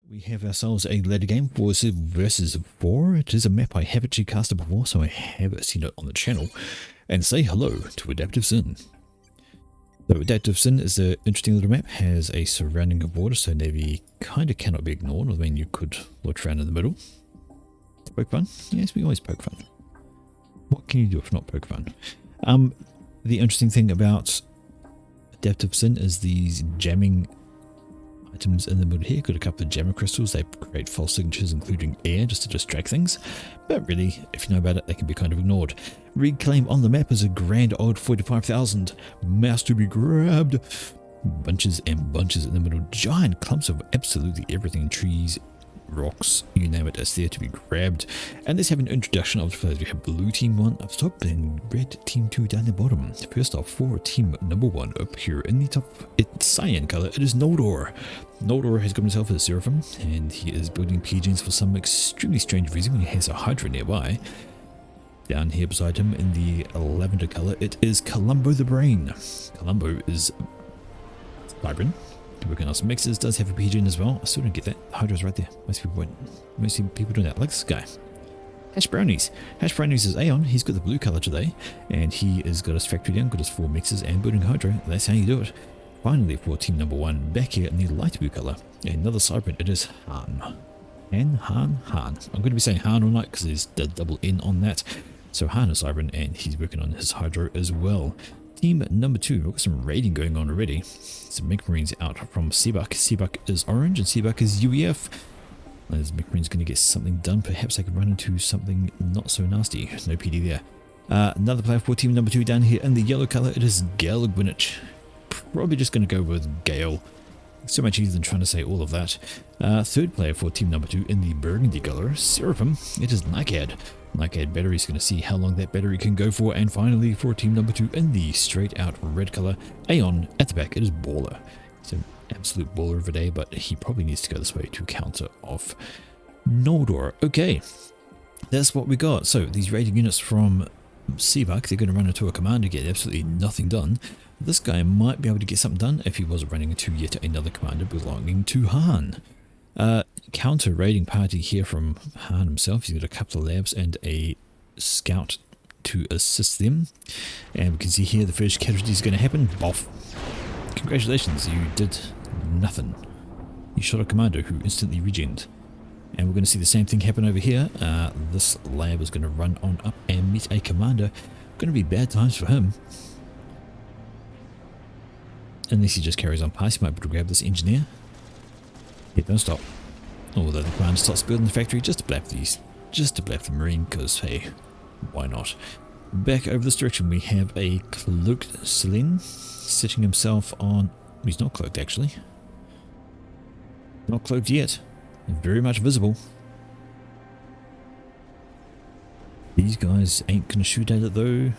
We have ourselves a ladder game for Civ versus 4. It is a map I have actually casted before, so I have seen it on the channel. And say hello to Adaptive Sin. So Adaptive Sin is an interesting little map, has a surrounding border, so Navy kind of cannot be ignored. I mean, you could look around in the middle. Poke fun? Yes, we always poke fun. What can you do if not poke fun? The interesting thing about Adaptive Sin is these jamming items in the middle here. Got a couple of jammer crystals. They create false signatures, including air, just to distract things. But really, if you know about it, they can be kind of ignored. Reclaim on the map is a grand old 45,000. Mouse to be grabbed. Bunches and bunches in the middle. Giant clumps of absolutely everything. Trees, rocks, you name it, is there to be grabbed. And let's have an introduction of the players. We have blue team 1 up top and red team 2 down the bottom. First off, for team number 1 up here in the top, it's cyan color. It is Noldor. Noldor has got himself a Seraphim, and he is building pigeons for some extremely strange reason when he has a Hydra nearby. Down here beside him in the lavender color, it is Columbo the Brain. Columbo is Byron. Working on some mixes, does have a pigeon as well. I still don't get that. The Hydra's right there. Most people doing that. Like this guy. Hash Brownies. Hash Brownies is Aeon. He's got the blue color today, and he has got his factory down, got his 4 mixes and building Hydra. That's how you do it. Finally, for team number 1, back here in the light blue color, another Cybrant. It is Han. Han. I'm going to be saying Han all night because there's the double N on that. So Han is Cybrant, and he's working on his Hydra as well. Team number 2, we've got some raiding going on already. Some Mech Marines out from Seabuck. Seabuck is orange and Seabuck is UEF. As Mech Marines going to get something done, perhaps they could run into something not so nasty. No PD there. Another player for team number 2 down here in the yellow color. It is Gale Gwynich. Probably just going to go with Gale. So much easier than trying to say all of that. Third player for team number 2 in the burgundy color, Seraphim. It is Nightcad. Nightcad battery is going to see how long that battery can go for. And finally, for team number 2 in the straight out red color, Aeon at the back. It is Baller. He's an absolute baller of a day, but he probably needs to go this way to counter off Noldor. Okay, that's what we got. So these raiding units from Seabuck, they're going to run into a commander, get absolutely nothing done. This guy might be able to get something done if he was running into yet another commander belonging to Han. Counter raiding party here from Han himself. He's got a couple of labs and a scout to assist them. And we can see here the first casualty is going to happen. Boff. Congratulations, you did nothing. You shot a commander who instantly regened. And we're going to see the same thing happen over here. This lab is going to run on up and meet a commander. Going to be bad times for him. Unless he just carries on past, he might be able to grab this engineer. Yeah, don't stop. Although the commander starts building the factory just to blap these. Just to blap the marine, because hey, why not? Back over this direction we have a cloaked Selene sitting himself on... He's not cloaked actually. Not cloaked yet. Very much visible. These guys ain't gonna shoot at it though.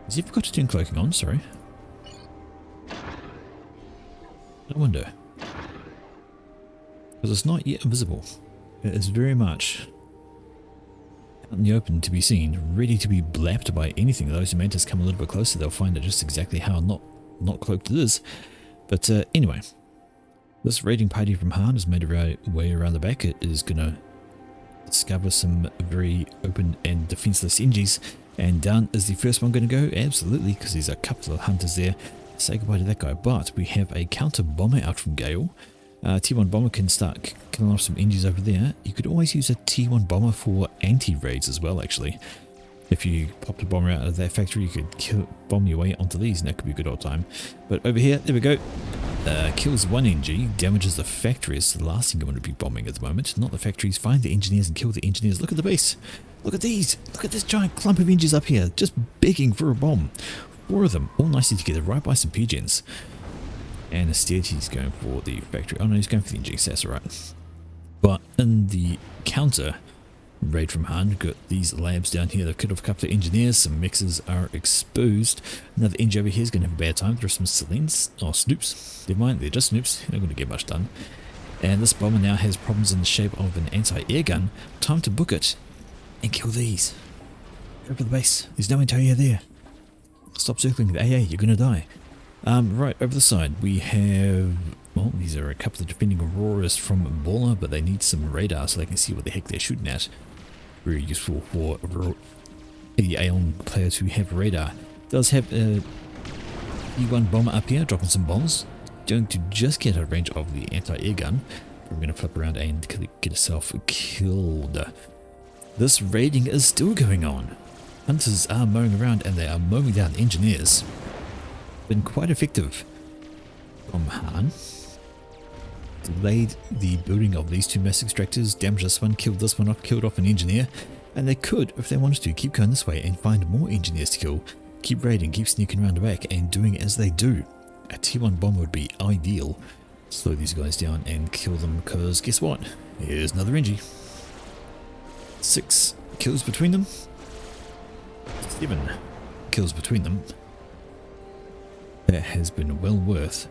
Has he forgot to turn cloaking on? Sorry. I wonder. Because it's not yet invisible. It is very much out in the open to be seen, ready to be blapped by anything. Those who may just come a little bit closer, they'll find out just exactly how not cloaked it is. But anyway, this raiding party from Han has made a way around the back. It is going to discover some very open and defenseless NGs. And down is the first one going to go? Absolutely, because there's a couple of hunters there. Say goodbye to that guy. But we have a counter bomber out from Gale. T1 bomber can start killing off some NGs over there. You could always use a T1 bomber for anti-raids as well, actually. If you popped a bomber out of that factory, you could bomb your way onto these, and that could be a good old time. But over here, there we go. Kills 1 NG, damages the factory. It's the last thing I'm going to be bombing at the moment. Not the factories. Find the engineers and kill the engineers. Look at the base. Look at these. Look at this giant clump of NGs up here, just begging for a bomb. 4 of them, all nicely together, right by some pigeons. And instead he's going for the factory. Oh no, he's going for the NG, so that's alright. But in the counter raid from Han, we've got these labs down here. They've cut off a couple of engineers, some mixers are exposed. Another NG over here is going to have a bad time. There's some Selines, or Snoops. Never mind, they're just Snoops, they're not going to get much done. And this bomber now has problems in the shape of an anti-air gun. Time to book it and kill these. Go for the base, there's no anti-air there. Stop circling the AA, you're going to die. Right, over the side we have Well, these are a couple of defending Auroras from Baller, but they need some radar so they can see what the heck they're shooting at. Very useful for the Aeon players who have radar. Does have a E1 bomber up here, dropping some bombs. Going to just get out of range of the anti-air gun. We're going to flip around and get herself killed. This raiding is still going on. Hunters are mowing around and they are mowing down engineers. Been quite effective from Han. Delayed the building of these two mass extractors, damaged this one, killed this one off, killed off an engineer. And they could, if they wanted to, keep going this way and find more engineers to kill. Keep raiding, keep sneaking around the back and doing as they do. A T1 bomber would be ideal. Slow these guys down and kill them, because guess what? Here's another Engie. 6 kills between them. 7 kills between them. That has been well worth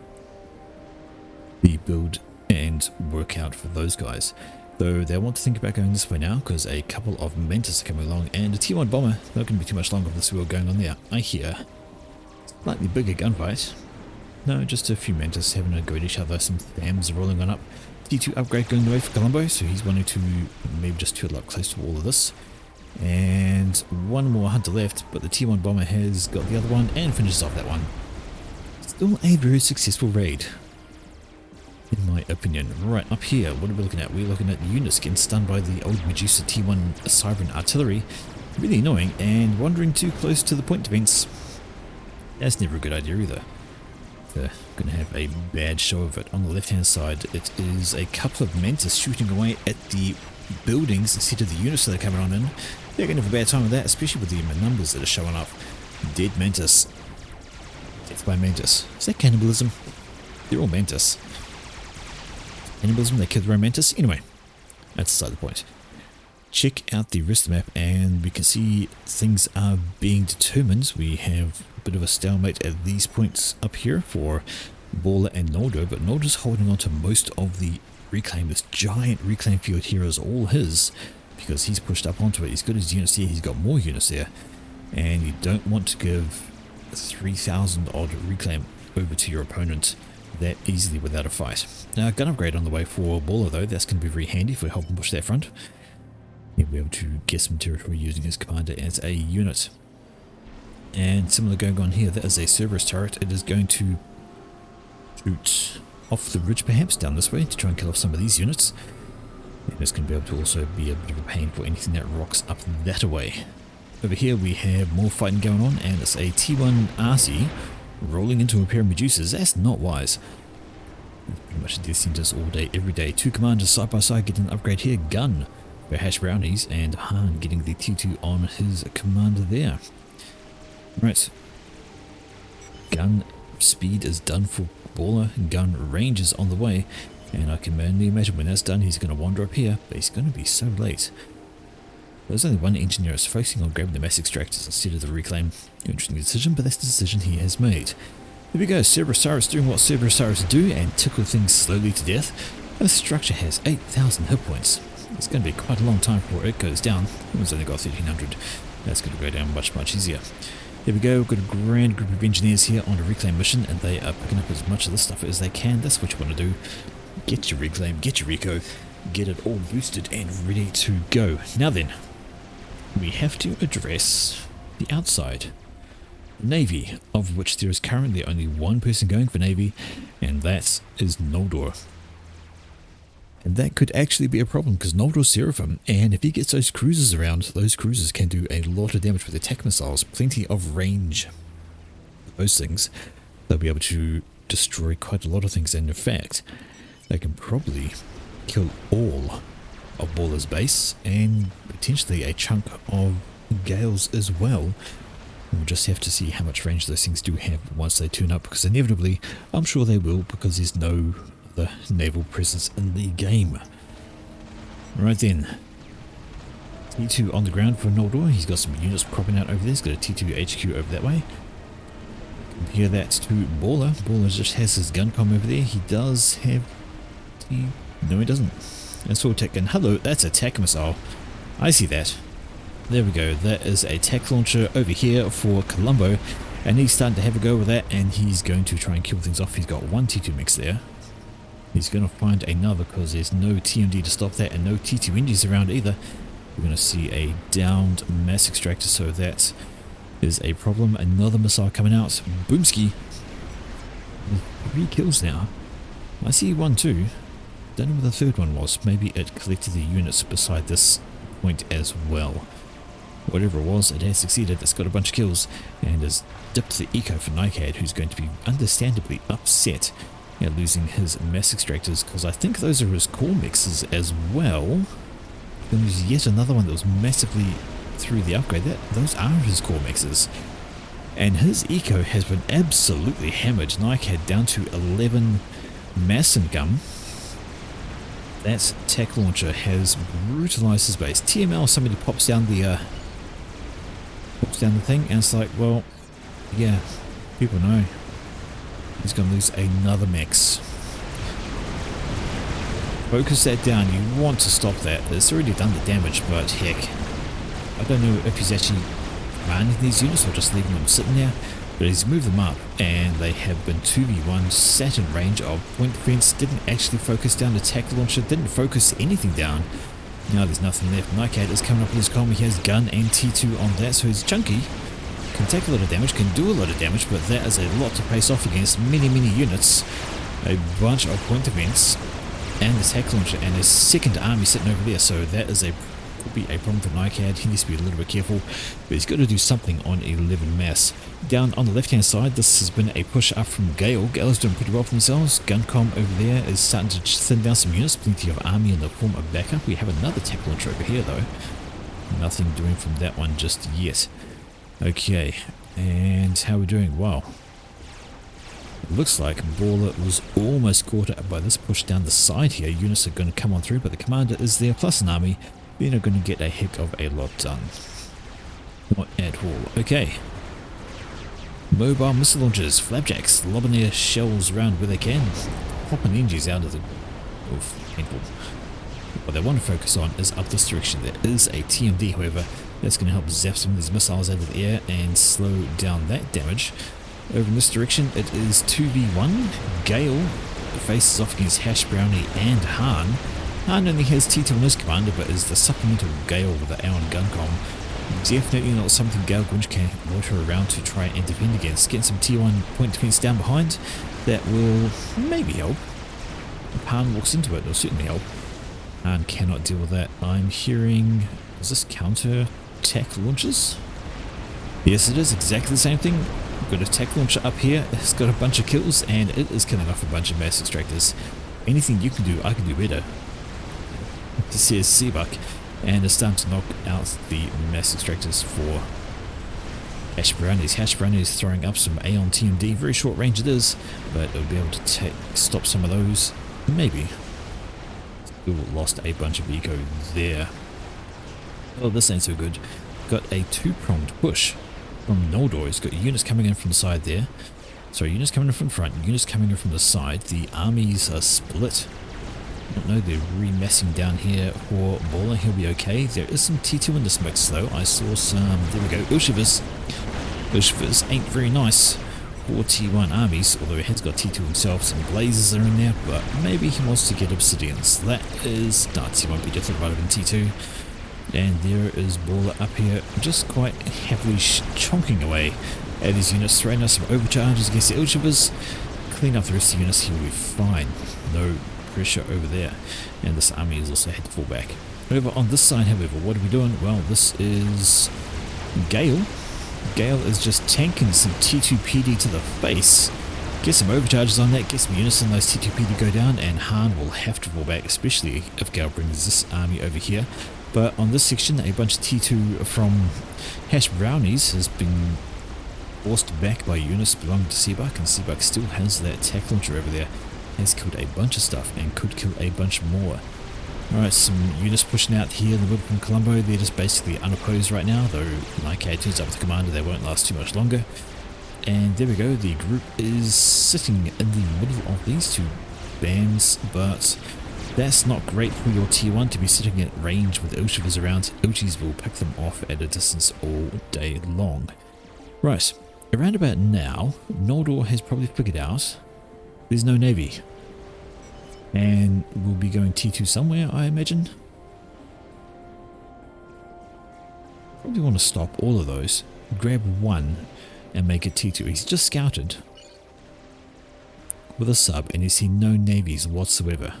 the build and workout for those guys. Though they want to think about going this way now, because a couple of Mantis are coming along, and a T1 bomber. Not going to be too much longer of this war going on there. I hear slightly bigger gunfight. No, just a few Mantis having a go at each other. Some Thams rolling on up. T2 upgrade going the way for Colombo, so he's wanting to maybe just turtle up close to all of this. And one more hunter left, but the T1 bomber has got the other one and finishes off that one. Still a very successful raid, in my opinion. Right, up here, what are we looking at? We're looking at units getting stunned by the old Medusa T1 Siren artillery. Really annoying, and wandering too close to the point defense. That's never a good idea either. They're going to have a bad show of it. On the left hand side, it is a couple of Mantis shooting away at the buildings instead of the units that are coming on in. They're going to have a bad time with that, especially with the numbers that are showing up. Dead Mantis. Death by Mantis. Is that cannibalism? They're all Mantis. Cannibalism, they killed their own Mantis? Anyway, that's beside the point. Check out the rest of the map and we can see things are being determined. We have a bit of a stalemate at these points up here for Baller and Noldo, but Noldo's holding on to most of the reclaim. This giant reclaim field here is all his because he's pushed up onto it. He's got his units here, he's got more units there, and you don't want to give 3,000 odd reclaim over to your opponent that easily without a fight. Now, gun upgrade on the way for Baller though. That's going to be very handy for helping push that front. He'll be able to get some territory using his commander as a unit. And similar going on here, that is a Cerberus turret. It is going to shoot off the ridge perhaps down this way to try and kill off some of these units. And it's going to be able to also be a bit of a pain for anything that rocks up that way. Over here we have more fighting going on, and it's a T1 RC rolling into a pair of Medusas. That's not wise. It's pretty much a death sentence all day, every day. Two commanders side by side getting an upgrade here. Gun for Hash Brownies, and Han getting the T2 on his commander there. Right. Gun speed is done for Baller. Gun range is on the way. And I can only imagine when that's done, he's going to wander up here. But he's going to be so late. There's only one engineer is focusing on grabbing the mass extractors instead of the reclaim. Interesting decision, but that's the decision he has made. There we go. Cerberus doing what Cerberus do and tickle things slowly to death. This structure has 8,000 hit points. It's going to be quite a long time before it goes down. It's only got 1,300. That's going to go down much, much easier. There we go. We've got a grand group of engineers here on a reclaim mission, and they are picking up as much of this stuff as they can. That's what you want to do. Get your reclaim, get your reco, get it all boosted and ready to go. Now then, we have to address the outside. Navy, of which there is currently only one person going for Navy, and that is Noldor. And that could actually be a problem because Noldor's Seraphim, and if he gets those cruisers around, those cruisers can do a lot of damage with attack missiles, plenty of range. Those things, they'll be able to destroy quite a lot of things, and in fact, they can probably kill all of Baller's base and potentially a chunk of Gale's as well. We'll just have to see how much range those things do have once they turn up, because inevitably, I'm sure they will, because there's no other naval presence in the game. Right then, T2 on the ground for Noldor. He's got some units cropping out over there. He's got a T2 HQ over that way. Compare that to Baller. Baller just has his gun comm over there. He does have no, he doesn't. That's all tech. And hello, that's a tech missile. I see that. There we go. That is a tech launcher over here for Colombo, and he's starting to have a go with that, and he's going to try and kill things off. He's got one T2 mix there. He's going to find another because there's no TMD to stop that and no T2 engines around either. We're going to see a downed mass extractor, so that is a problem. Another missile coming out. Boomski. 3 kills now. I see 1 too. Don't know where the third one was. Maybe it collected the units beside this point as well. Whatever it was, it has succeeded. It's got a bunch of kills and has dipped the eco for Nightcad, who's going to be understandably upset at losing his mass extractors, because I think those are his core mixes as well. Then there's yet another one that was massively through the upgrade. Those are his core mixes. And his eco has been absolutely hammered. Nightcad down to 11 mass income. That tech launcher has brutalized his base. TML, somebody pops down the thing, and it's like, well, yeah, people know he's going to lose another mix. Focus that down. You want to stop that. It's already done the damage, but heck, I don't know if he's actually commanding these units or just leaving them sitting there, but he's moved them up and they have been 2v1, sat in range of point defense, didn't actually focus down the tech launcher, didn't focus anything down. Now there's nothing left. Nightcad is coming up in his column. He has gun and T2 on that, so he's chunky, can take a lot of damage, can do a lot of damage, but that is a lot to face off against many units, a bunch of point defense, and the tech launcher and his second army sitting over there, so that is could be a problem for Nightcad. He needs to be a little bit careful, but he's got to do something on 11 mass. Down on the left hand side, this has been a push up from Gale. Gale's doing pretty well for themselves. Guncom over there is starting to thin down some units, plenty of army in the form of backup. We have another tech launcher over here though. Nothing doing from that one just yet. Okay, and how are we doing? Wow. It looks like Baller was almost caught up by this push down the side here. Units are going to come on through, but the commander is there, plus an army. They're not going to get a heck of a lot done. Not at all. Okay. Mobile missile launchers, flapjacks, lobbing their shells around where they can, popping engines out of the paintball. What they want to focus on is up this direction. There is a TMD, however, that's going to help zap some of these missiles out of the air and slow down that damage. Over in this direction, it is 2v1. Gale faces off against Hash Brownie and Han. Han only has T2 on his commander, but is the supplemental Gale with the Aon Guncom. Definitely not something Gale Grinch can loiter around to try and defend against. Getting some T1 point defense down behind, that will maybe help. If Han walks into it, it'll certainly help. Han cannot deal with that. I'm hearing, is this counter tech launchers? Yes, it is exactly the same thing. We've got a tech launcher up here, it's got a bunch of kills, and it is killing off a bunch of mass extractors. Anything you can do, I can do better. This here is Seabuck, and it's starting to knock out the mass extractors for Hash Brownies. Hash Brownies throwing up some Aeon TMD, very short range it is, but it'll be able to stop some of those, maybe. Still lost a bunch of eco there. Oh, this ain't so good. Got a two-pronged push from Noldor. He's got units coming in from the side there. Sorry, units coming in from the front, units coming in from the side. The armies are split. I don't know, they're remassing down here for Baller. He'll be okay. There is some T2 in this mix though. I saw some, there we go, Ushivas. Ushivas ain't very nice for T1 armies, although he has got T2 himself. Some blazes are in there, but maybe he wants to get obsidians. That is nuts. He won't be different rather than T2. And there is Baller up here, just quite heavily chonking away at his units, throwing us some overcharges against the Ushivas. Clean up the rest of the units, he'll be fine. No pressure over there, and this army has also had to fall back. Over on this side, however, what are we doing? Well, this is Gale. Gale is just tanking some T2 PD to the face. Get some overcharges on that, get some units on those T2 PD go down, and Han will have to fall back, especially if Gale brings this army over here. But on this section, a bunch of T2 from Hash Brownies has been forced back by units belonging to Seabuck, and Seabuck still has that tech launcher over there. Has killed a bunch of stuff and could kill a bunch more. Alright, some units pushing out here in the middle from Colombo. They're just basically unopposed right now, though Nightcad turns up with the commander, they won't last too much longer. And there we go, the group is sitting in the middle of these two BAMs, but that's not great for your tier 1 to be sitting at range with Ushivas around. Uchis will pick them off at a distance all day long. Right, around about now, Noldor has probably figured out there's no navy. And we'll be going T2 somewhere, I imagine. Probably want to stop all of those. Grab one and make it T2. He's just scouted with a sub and he's seen no navies whatsoever.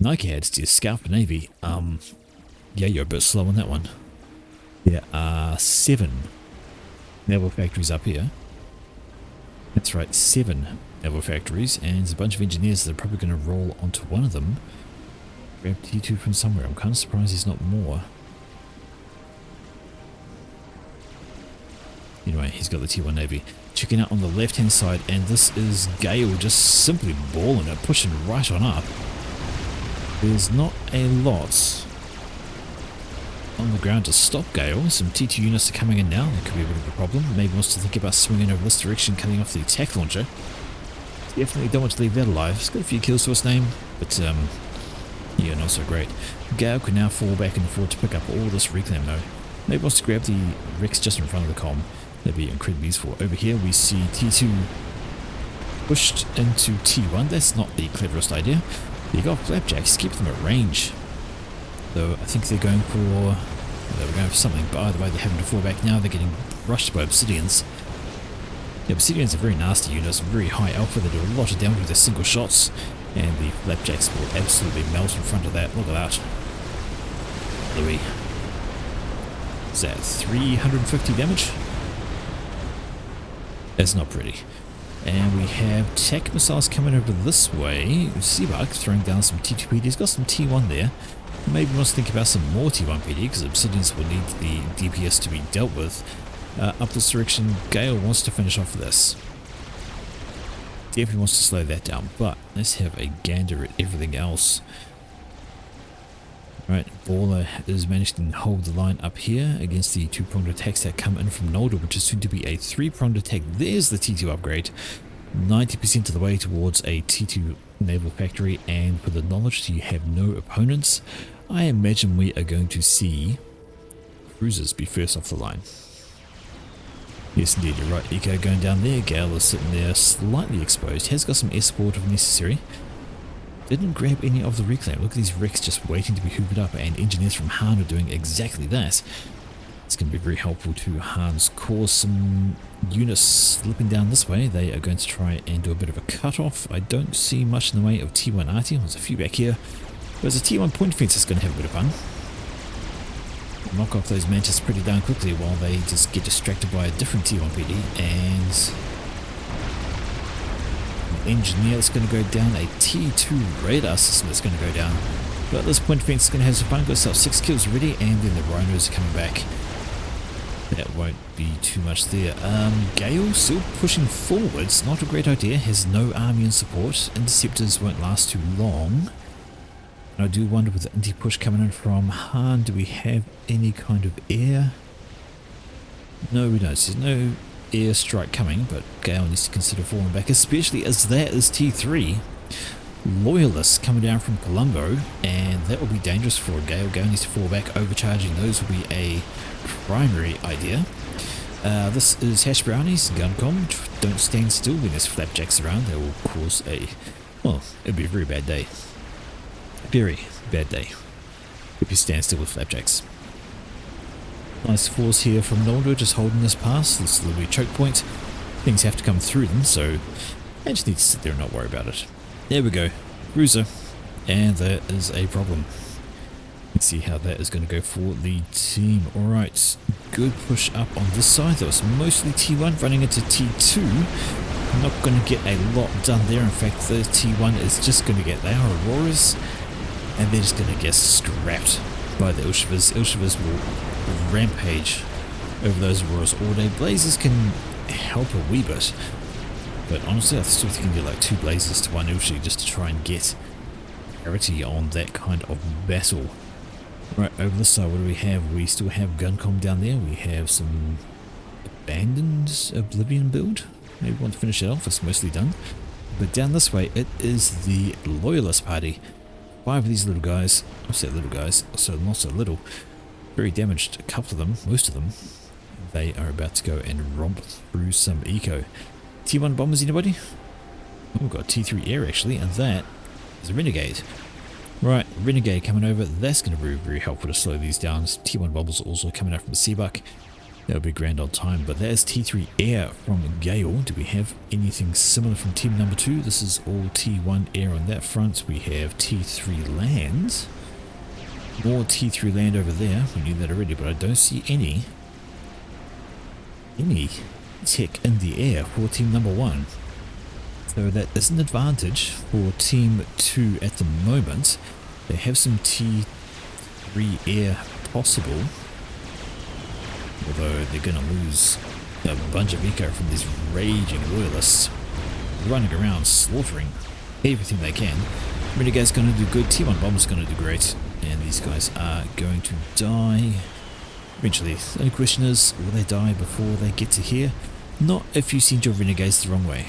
Nike had to scout for navy. Yeah, you're a bit slow on that one. There are 7 naval factories up here. That's right, 7 naval factories, and there's a bunch of engineers that are probably going to roll onto one of them. Grab T2 from somewhere. I'm kind of surprised there's not more. Anyway, he's got the T1 Navy. Checking out on the left hand side, and this is Gale just simply balling it, pushing right on up. There's not a lot on the ground to stop Gale. Some T2 units are coming in now. That could be a bit of a problem. Maybe wants to think about swinging over this direction, cutting off the attack launcher. Definitely don't want to leave that alive. It's got a few kills to its name, but yeah, not so great. Gale can now fall back and forward to pick up all this reclaim though. Maybe wants to grab the Rex just in front of the comm. That'd be incredibly useful. Over here we see T2 pushed into T1. That's not the cleverest idea. You got flapjacks, keep them at range. Though I think they're going for... they were going for something, but either way they're having to fall back now. They're getting rushed by Obsidians. The Obsidians are very nasty units, very high alpha. They do a lot of damage with their single shots, and the flapjacks will absolutely melt in front of that. Look at that. Louis. Is that 350 damage? That's not pretty. And we have tech missiles coming over this way. Seabug throwing down some T2 PD. He's got some T1 there. Maybe wants to think about some more T1 PD because Obsidians will need the DPS to be dealt with. Up this direction, Gale wants to finish off this. Definitely wants to slow that down, but let's have a gander at everything else. Right, Baller is managing to hold the line up here against the 2-pronged attacks that come in from Nolda, which is soon to be a 3-pronged attack. There's the T2 upgrade. 90% of the way towards a T2 naval factory, and for the knowledge that you have no opponents, I imagine we are going to see cruisers be first off the line. Yes indeed, you're right. Eco going down there. Gale is sitting there slightly exposed. Has got some escort if necessary. Didn't grab any of the reclaim. Look at these wrecks just waiting to be hoovered up, and engineers from Han are doing exactly that. It's going to be very helpful to Han's cause. Some units slipping down this way. They are going to try and do a bit of a cut-off. I don't see much in the way of T1 arty. There's a few back here. There's a T1 point fence that's going to have a bit of fun. Knock off those mantis pretty darn quickly while they just get distracted by a different T1 PD, and engineer that's going to go down, a T2 radar system that's going to go down. But this point fence is going to have some fun, got itself 6 kills already, and then the rhinos are coming back. That won't be too much there. Gale still pushing forwards, not a great idea, has no army in support. Interceptors won't last too long. And I do wonder with the inti push coming in from Han, do we have any kind of air? No, we don't. There's no air strike coming, but Gale needs to consider falling back, especially as that is T3 loyalists coming down from Colombo, and that will be dangerous for Gale. Gale needs to fall back. Overcharging those will be a primary idea. This is Hash Brownies, Guncom. Don't stand still when there's flapjacks around. They will cause a, well, it'll be a very bad day. Very bad day if you stand still with flapjacks. Nice force here from Noldo, just holding this pass. This will be a choke point. Things have to come through them, so I just need to sit there and not worry about it. There we go. Cruiser. And that is a problem. Let's see how that is going to go for the team. Alright, good push up on this side. That was mostly T1 running into T2. Not going to get a lot done there. In fact, the T1 is just going to get their Auroras, and they're just going to get scrapped by the Ilshivas. Ilshivas will rampage over those Auroras all day. Blazers can help a wee bit, but honestly I still think you can get like 2 Blazers to 1 Ilshi just to try and get parity on that kind of battle. Right, over this side, what do we have? We still have Guncom down there. We have some Abandoned Oblivion build. Maybe we want to finish it off. It's mostly done. But down this way, it is the Loyalist Party. 5 of these little guys. I say little guys, so not so little. Very damaged, a couple of them, most of them. They are about to go and romp through some eco. T1 bombers, anybody? Oh, we've got T3 air actually, and that is a Renegade. Right, Renegade coming over. That's going to be very helpful to slow these down. T1 bombers also coming out from the Seabuck. That'll be grand on time. But there's T3 air from Gale. Do we have anything similar from team number 2? This is all T1 air on that front. We have T3 land. More T3 land over there. We knew that already, but I don't see any tech in the air for team number 1. So that is an advantage for team 2 at the moment. They have some T3 air possible, although they're going to lose a bunch of eco from these raging loyalists running around slaughtering everything they can. Renegade's going to do good, T1 Bomber's going to do great, and these guys are going to die eventually. The only question is, will they die before they get to here? Not if you send your Renegades the wrong way.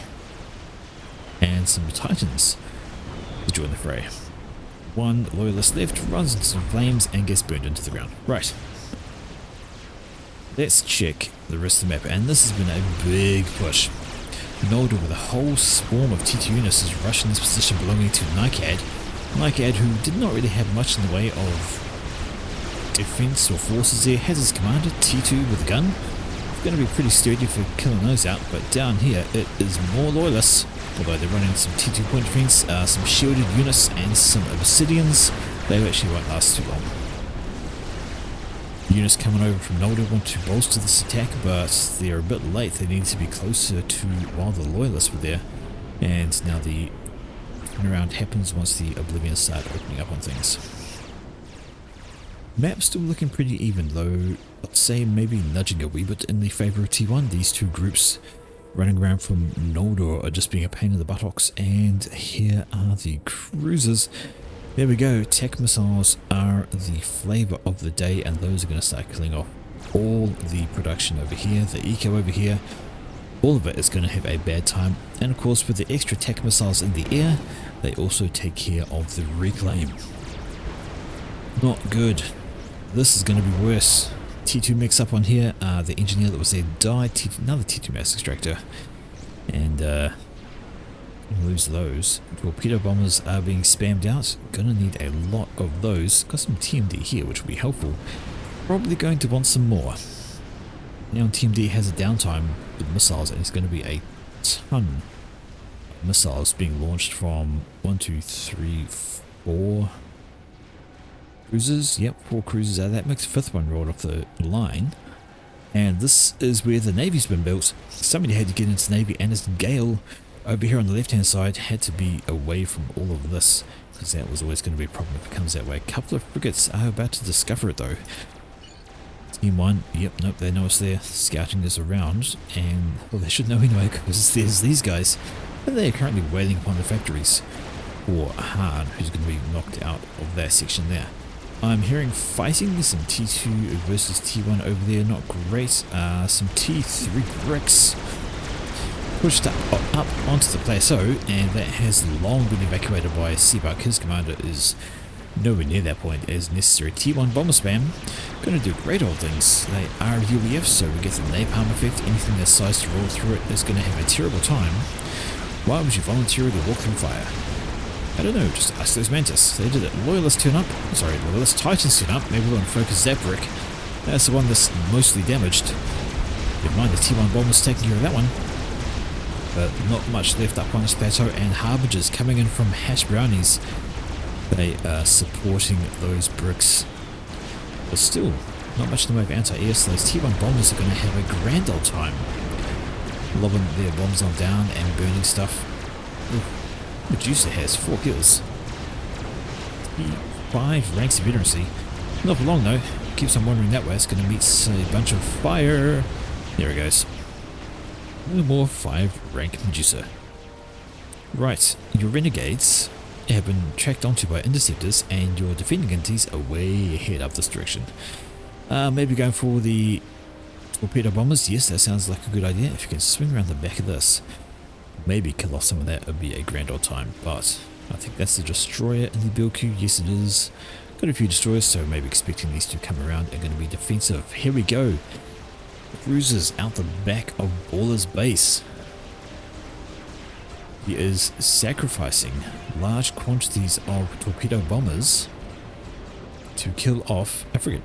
And some Titans to join the fray. One loyalist left, runs into some flames and gets burned into the ground. Right. Let's check the rest of the map, and this has been a big push. Nolda with a whole swarm of T2 units is rushing this position belonging to Nykad. Nykad, who did not really have much in the way of defense or forces there, has his commander, T2 with a gun. It's going to be pretty sturdy for killing those out, but down here it is more loyalists. Although they're running some T2 point defense, some shielded units and some obsidians. They actually won't last too long. Units coming over from Nolda want to bolster this attack, but they're a bit late. They need to be closer to while the loyalists were there. And now the turnaround happens once the Oblivions start opening up on things. Map's still looking pretty even, though I'd say maybe nudging a wee bit in the favour of T1. These two groups running around from Noldor are just being a pain in the buttocks, and here are the cruisers. There we go, tech missiles are the flavour of the day, and those are going to start killing off all the production over here, the eco over here. All of it is going to have a bad time, and of course with the extra tech missiles in the air, they also take care of the reclaim. Not good. This is going to be worse. T2 mix up on here, the engineer that was there died, another T2 mass extractor, and lose those. Torpedo bombers are being spammed out, gonna need a lot of those. Got some TMD here which will be helpful, probably going to want some more. Now TMD has a downtime with missiles, and it's going to be a ton of missiles being launched from 1, 2, 3, 4 cruisers. Yep, 4 cruisers out of that. Makes the 5th one rolled off the line. And this is where the Navy's been built. Somebody had to get into Navy, and it's Gale over here on the left hand side had to be away from all of this, because that was always going to be a problem if it comes that way. A couple of frigates are about to discover it though. Team 1, yep, nope, they know it's there. Scouting is around, and well, they should know anyway, because there's these guys, and they're currently waiting upon the factories for Han, who's going to be knocked out of that section there. I'm hearing fighting. There's some T2 versus T1 over there, not great. Some T3 bricks pushed up onto the plateau, and that has long been evacuated by Seabuck. His commander is nowhere near that point as necessary. T1 bomber spam, going to do great old things. They are UEF, so we get the napalm effect. Anything that decides to roll through it is going to have a terrible time. Why would you voluntarily walk through fire? I don't know, just ask those Mantis. They did it. Loyalists turn up. Sorry, Loyalist Titans turn up. Maybe we'll focus that brick. That's the one that's mostly damaged. Never mind, the T1 bombers taking care of that one. But not much left up on this plateau, and Harbingers coming in from Hash Brownies. They are supporting those bricks. But still, not much in the way of anti-air, so those T1 bombers are going to have a grand old time. Lobbing their bombs on down and burning stuff. Ooh, Medusa has 4 kills. 5 ranks of veterancy. Not for long though. Keeps on wandering that way. It's going to meet a bunch of fire. There it goes. No more 5 rank Medusa. Right, your renegades have been tracked onto by interceptors, and your defending entities are way ahead up this direction. Maybe going for the torpedo bombers. Yes, that sounds like a good idea. If you can swing around the back of this, maybe kill off some of that, would be a grand old time. But I think that's the destroyer in the build queue. Yes, it is. Got a few destroyers, so maybe expecting these to come around are going to be defensive. Here we go. Cruisers out the back of Baller's base. he is sacrificing large quantities of torpedo bombers to kill off a frigate.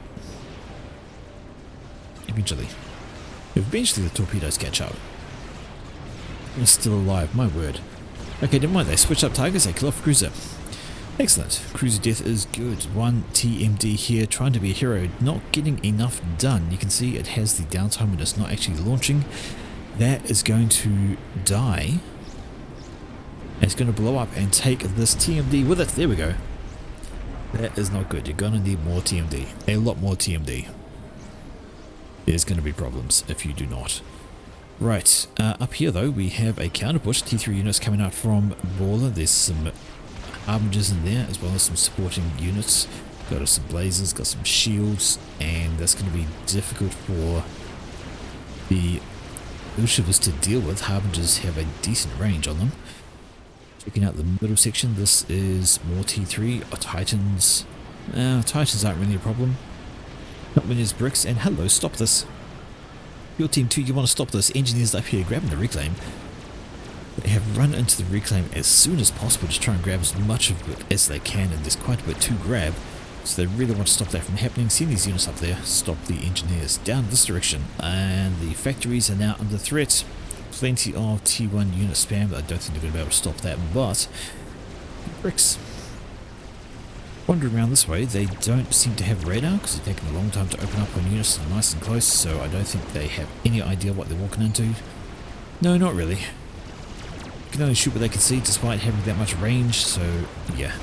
Eventually the torpedoes catch up. He's still alive, my word. Okay, never mind, they switch up targets, they kill off cruiser. Excellent, cruiser death is good. 1 TMD here, trying to be a hero, not getting enough done. You can see it has the downtime when it's not actually launching. That is going to die. It's going to blow up and take this TMD with it. There we go. That is not good. You're going to need more TMD. A lot more TMD. There's going to be problems if you do not. Right, up here though, we have a counter push. T3 units coming out from Baller. There's some harbingers in there, as well as some supporting units. Got some blazers, got some shields, and that's going to be difficult for the Ushivas to deal with. Harbingers have a decent range on them. Checking out the middle section, this is more T3, Titans. Titans aren't really a problem. Not when there's bricks, and hello, stop this. Your team 2, you want to stop this. Engineers up here grabbing the reclaim. They have run into the reclaim as soon as possible to try and grab as much of it as they can, and there's quite a bit to grab. So they really want to stop that from happening. Send these units up there, stop the engineers down this direction. And the factories are now under threat. Plenty of T1 unit spam, but I don't think they're going to be able to stop that. But bricks. Wandering around this way, they don't seem to have radar because it's taken a long time to open up when units are nice and close, so I don't think they have any idea what they're walking into. No, not really. You can only shoot what they can see despite having that much range, so yeah.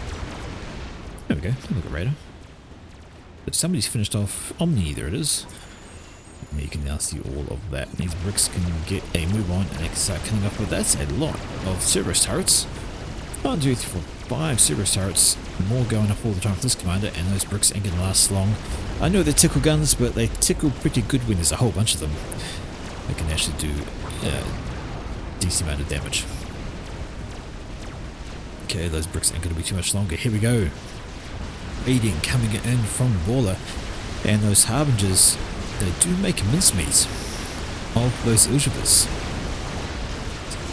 There we go, look at radar. But somebody's finished off Omni, there it is. And you can now see all of that. These bricks can get a move on and they can start cutting up, but that's a lot of Cerberus turrets. 1, 2, 3, 4, 5 Cerberus turrets, more going up all the time for this commander, and those bricks ain't gonna last long. I know they're tickle guns, but they tickle pretty good when there's a whole bunch of them. They can actually do a decent amount of damage. Okay, those bricks ain't gonna be too much longer. Here we go. Raiding coming in from Baller, and those harbingers, they do make mincemeat of those Ushivas.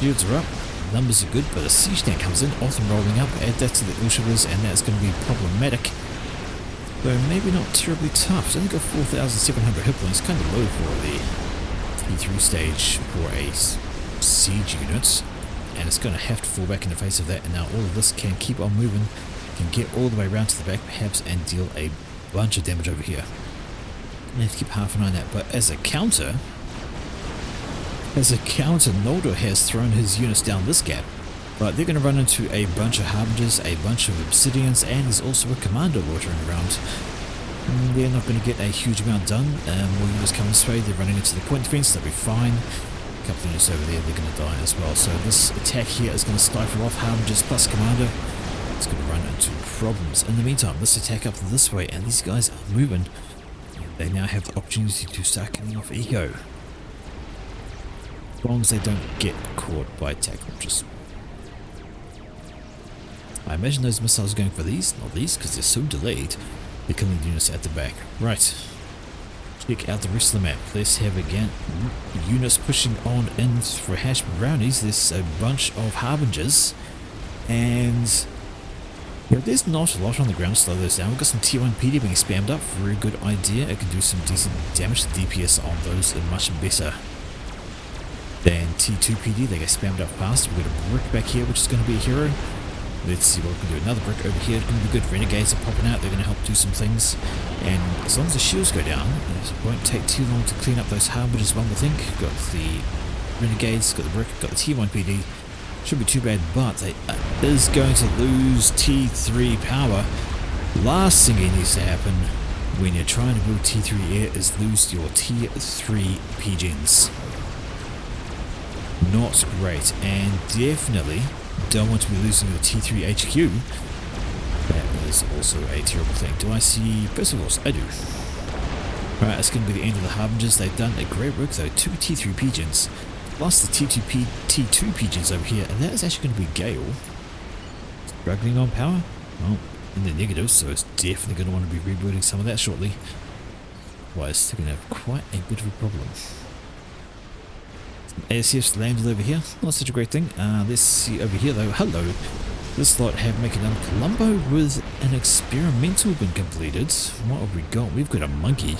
Shields are up. Numbers are good, but a siege tank comes in, often rolling up. Add that to the Ushivas, and that's going to be problematic. Though maybe not terribly tough. It's only got 4,700 hit points, kind of low for the T3 stage for a siege unit. And it's going to have to fall back in the face of that. And now all of this can keep on moving, can get all the way around to the back perhaps, and deal a bunch of damage over here. I have to keep half an eye on that. But as a counter, Noldor has thrown his units down this gap, but they're going to run into a bunch of harbingers, a bunch of obsidians, and there's also a commander loitering around. They're not going to get a huge amount done. More units coming this way, they're running into the point defense, they'll be fine. A couple of units over there, they're going to die as well. So this attack here is going to stifle off harbingers plus commander. It's going to run into problems. In the meantime, this attack up this way, and these guys are moving. They now have the opportunity to start killing off eco. As long as they don't get caught by attack launchers. I imagine those missiles are going for these, not these, because they're so delayed. They're killing the units at the back. Right. Check out the rest of the map. Let's have again units pushing on in for hash brownies. There's a bunch of harbingers. And there's not a lot on the ground to slow those down. We've got some T1 PD being spammed up. Very good idea. It can do some decent damage. The DPS on those are much better than T2 PD. They get spammed up fast. We've got a brick back here, which is going to be a hero. Let's see what we can do. Another brick over here. It's going to be good. Renegades are popping out. They're going to help do some things. And as long as the shields go down, it won't take too long to clean up those harbingers, one would think. Got the Renegades, got the brick, got the T1 PD. Shouldn't be too bad, but they is going to lose T3 power. Last thing that needs to happen when you're trying to build T3 air is lose your T3 pigeons. Not great, and definitely don't want to be losing your T3 HQ. That is also a terrible thing. Do I see Perseverance? I do. Right, that's going to be the end of the harbingers. They've done a great work though. 2 T3 pigeons. Plus the T2 pigeons over here, and that is actually going to be Gale. Struggling on power? Well, in the negatives, so it's definitely going to want to be rebooting some of that shortly. Otherwise, they're going to have quite a bit of a problem. ASF's landed over here. Not such a great thing. Let's see over here though. Hello. This lot have making on Colombo with an experimental been completed. What have we got? We've got a monkey.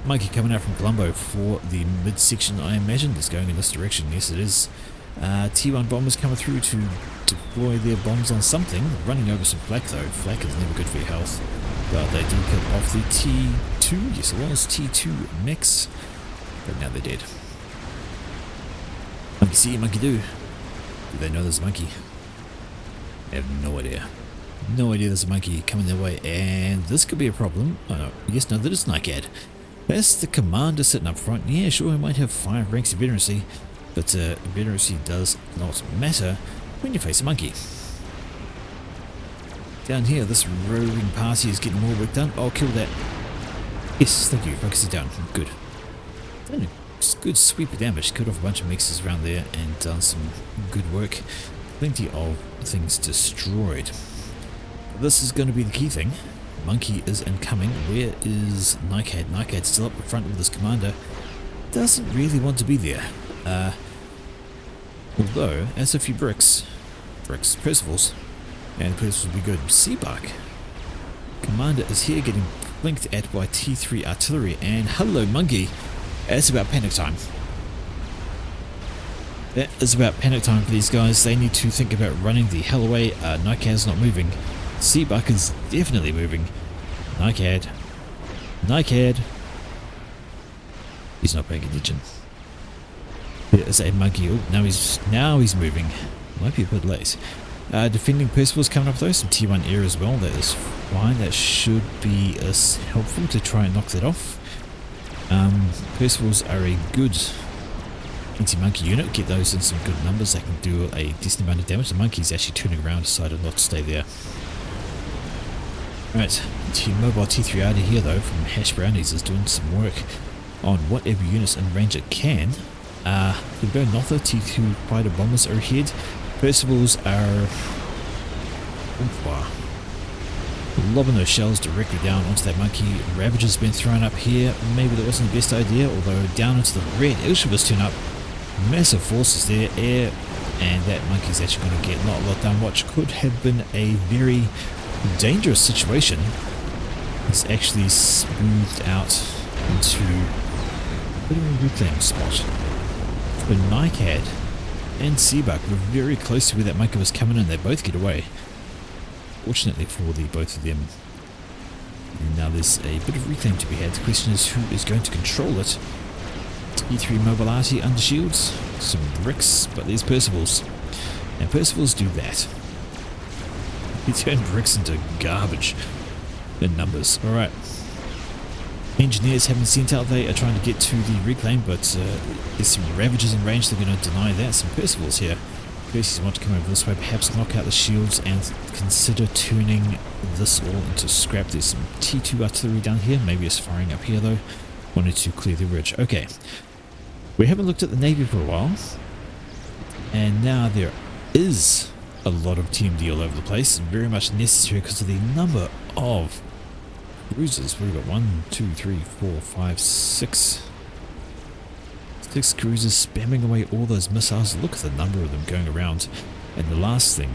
Monkey coming out from Colombo for the midsection, I imagine. It's going in this direction. Yes, it is. T1 bombers coming through to deploy their bombs on something. Running over some flak though. Flak is never good for your health. But they did kill off the T2. Yes, it was T2 mix. But now they're dead. Monkey see, monkey do. Do they know there's a monkey? I have no idea. No idea there's a monkey coming their way. And this could be a problem. Oh no. Yes, no, that is NICAD. That's the commander sitting up front. Yeah, sure, he might have 5 ranks of veterancy. But veterancy does not matter when you face a monkey. Down here, this roving party is getting more work done. I'll kill that. Yes, thank you. Focus it down. Good. Done a good sweep of damage. Killed off a bunch of mixes around there and done some good work. Plenty of things destroyed. This is going to be the key thing. Monkey is incoming. Where is NICAD? NICAD's still up in front with this commander. Doesn't really want to be there. Although, as a few Percival's, and Percival's will be good. Seabuck. Commander is here getting flanked at by T3 artillery, and hello monkey. It's about panic time. That is about panic time for these guys. They need to think about running the hell away. NICAD's not moving. Seabuck is definitely moving. NICAD. NICAD. He's not paying attention. There is a monkey. Oh, now he's moving. Might be a bit late. Defending Percival's coming up though. Some T1 air as well. That is fine. That should be helpful to try and knock that off. Percival's are a good anti-monkey unit. Get those in some good numbers. They can do a decent amount of damage. The monkey's actually turning around, decided not to stay there. Right, mobile T3 out of here though from Hash Brownies is doing some work on whatever units in range it can. The Bernotha T2 fighter bombers are ahead. Percival's are lobbing those shells directly down onto that monkey. Ravager's been thrown up here. Maybe that wasn't the best idea, although down into the red Ilshiva's turn up. Massive forces there, air, and that monkey's actually going to get not a lot done. What could have been a very dangerous situation is actually smoothed out into a bit of a reclaim spot. But NICAD and Seabuck were very close to where that monkey was coming in. They both get away. Fortunately for the both of them. And now there's a bit of reclaim to be had. The question is who is going to control it. T3 mobility under shields. Some bricks, but there's Percival's. And Percival's do that. He turned bricks into garbage in numbers. Alright. Engineers haven't sent out. They are trying to get to the reclaim, but there's some Ravagers in range. They're going to deny that. Some Percival's here. Percy's want to come over this way, perhaps knock out the shields and consider turning this all into scrap. There's some T2 artillery down here. Maybe it's firing up here though. Wanted to clear the ridge. Okay. We haven't looked at the Navy for a while. And now there is a lot of TMD all over the place. Very much necessary because of the number of cruisers. We've got 1, 2, 3, 4, 5, 6. 6 cruisers spamming away all those missiles. Look at the number of them going around. And the last thing,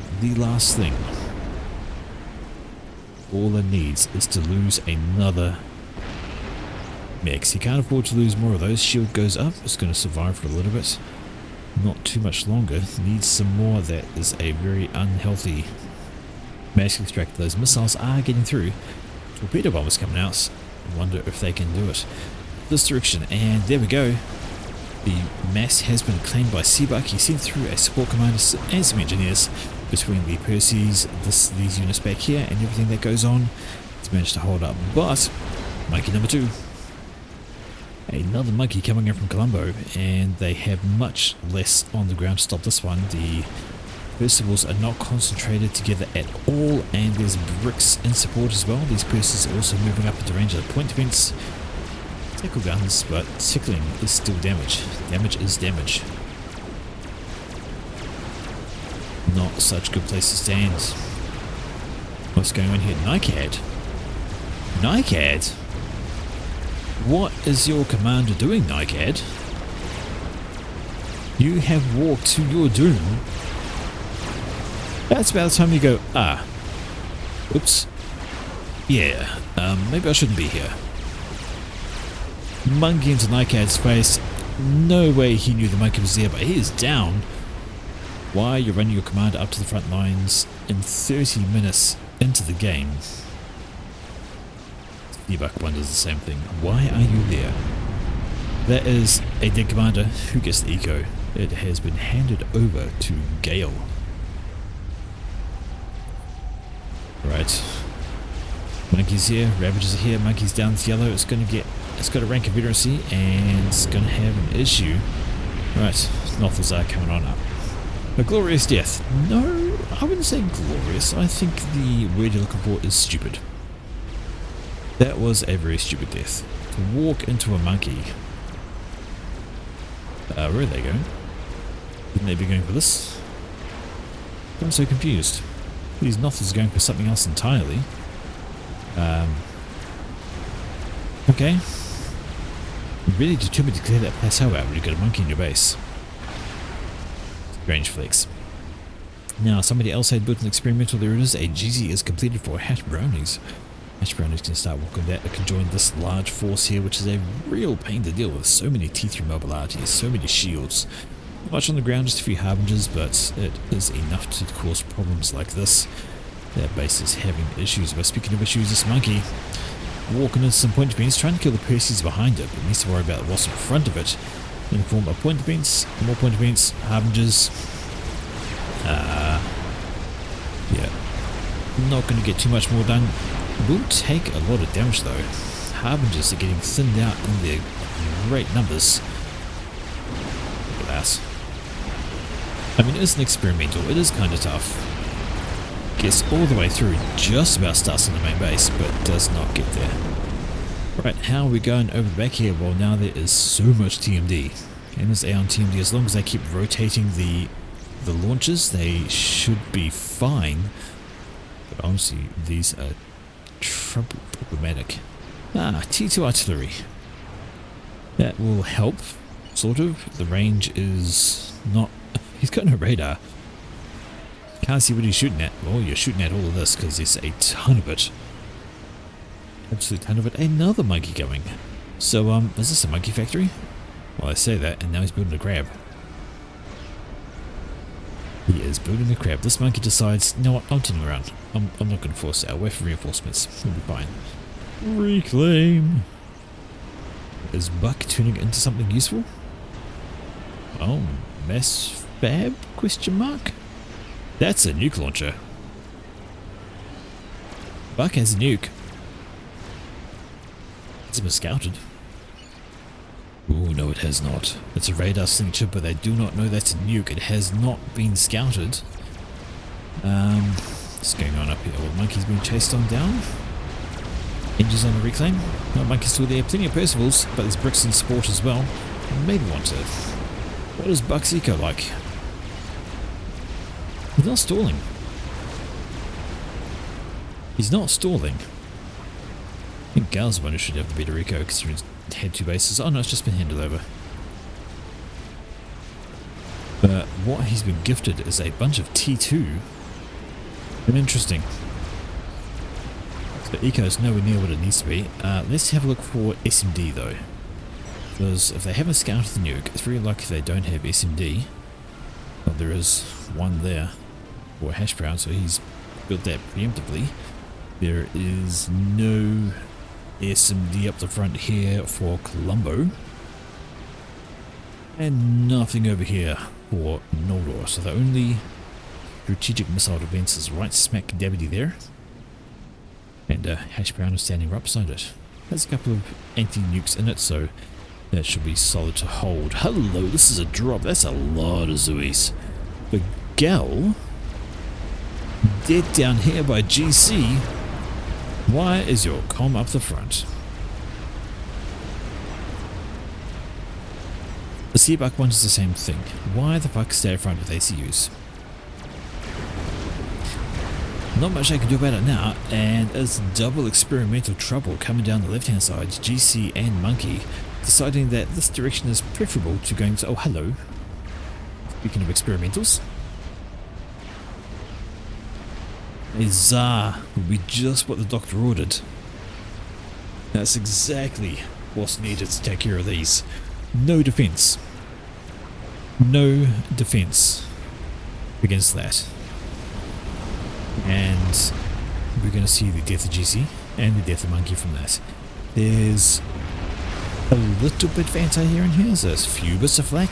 all it needs is to lose another mix. He can't afford to lose more of those. Shield goes up. It's going to survive for a little bit. Not too much longer. Needs some more. That is a very unhealthy mass extract. Those missiles are getting through. Torpedo bombers coming out. I wonder if they can do it. This direction. And there we go. The mass has been claimed by Seabuck. He sent through a support commander and some engineers between the Percys, these units back here, and everything that goes on. It's managed to hold up. But monkey number 2. Another monkey coming in from Colombo, and they have much less on the ground to stop this one. The Percivals are not concentrated together at all, and there's bricks in support as well. These Percys are also moving up into range of the point defense. Tickle guns, but tickling is still damage. Damage is damage. Not such a good place to stand. What's going on here? NICAD? NICAD? What is your commander doing, NICAD? You have walked to your doom. That's about the time you go, ah, oops, yeah, maybe I shouldn't be here. Monkey into Nightcat's face. No way he knew the monkey was there, but he is down. Why are you running your commander up to the front lines in 30 minutes into the game? Seabuck wonders the same thing. Why are you there? That is a dead commander. Who gets the eco? It has been handed over to Gale. Right. Monkey's here, Ravages are here, Monkey's down, it's yellow, it's got a rank of veterancy and it's gonna have an issue. Right, Nothels are coming on up. A glorious death. No, I wouldn't say glorious. I think the word you're looking for is stupid. That was a very stupid death. To walk into a monkey. Where are they going? Wouldn't they be going for this? I'm so confused. These Nothels are going for something else entirely. Okay. You're really determined to clear that plateau out when you've got a monkey in your base. Strange flex. Now, somebody else had built an experimental. There it is. A GZ is completed for hash brownies. Hash brownies can start walking that. It can join this large force here, which is a real pain to deal with. So many T3 mobilities, so many shields. Not much on the ground, just a few harbingers, but it is enough to cause problems like this. That base is having issues. But speaking of issues, this monkey walking into some point beans, trying to kill the Percy's behind it, but needs to worry about what's in front of it. In the form of point beans, more point beans, harbingers. Yeah, not going to get too much more done. Will take a lot of damage though. Harbingers are getting thinned out in their great numbers. Look at that. I mean, it's an experimental. It is kind of tough. Gets all the way through, just about starts on the main base, but does not get there. Right, how are we going over the back here? Well, now there is so much TMD. And as on TMD, as long as they keep rotating the launches, they should be fine. But honestly, these are problematic. T2 artillery. That will help, sort of. The range is not... He's got no radar. Can't see what he's shooting at. Well, you're shooting at all of this because there's a ton of it. Absolute ton of it. Another monkey going. So, is this a monkey factory? Well, I say that, and now he's building a crab. He is building a crab. This monkey decides, you know what, I'm turning around. I'm not going to force it. I'll wait for reinforcements. We'll be fine. Reclaim. Is Buck turning it into something useful? Oh, mass fab? Question mark? That's a nuke launcher. Buck has a nuke. It's been scouted. Oh, no, it has not. It's a radar signature, but they do not know that's a nuke. It has not been scouted. What's going on up here? Well, monkey's being chased on down. Engines on the reclaim. No, monkey's still there. Plenty of Percivals, but there's bricks in support as well. Maybe want to. What is Buck's eco like? He's not stalling. He's not stalling. I think Gale's the one who should have the better eco considering he's had two bases. Oh no, it's just been handed over. But what he's been gifted is a bunch of T2. And interesting. So eco is nowhere near what it needs to be. Let's have a look for SMD though. Because if they haven't scouted the nuke, it's very likely they don't have SMD. Well, there is one there. Or hash brown, so he's built that preemptively. There is no SMD up the front here for Colombo. And nothing over here for Noldor. So the only strategic missile defense is right smack dabbity there. And hash brown is standing right beside it. There's a couple of anti-nukes in it, so that should be solid to hold. Hello, this is a drop. That's a lot of Zooies. But Gal... dead down here by GC. Why is your comm up the front? The Seabuck wants the same thing. Why the fuck stay up front with ACUs? Not much I can do about it now, and as double experimental trouble coming down the left hand side, GC and Monkey deciding that this direction is preferable to going to... Oh, hello. Speaking of experimentals, a Tsar would be just what the doctor ordered. That's exactly what's needed to take care of these. No defense. No defense against that. And we're going to see the death of GC and the death of Monkey from that. There's a little bit of anti-air in here. There's a few bits of flak.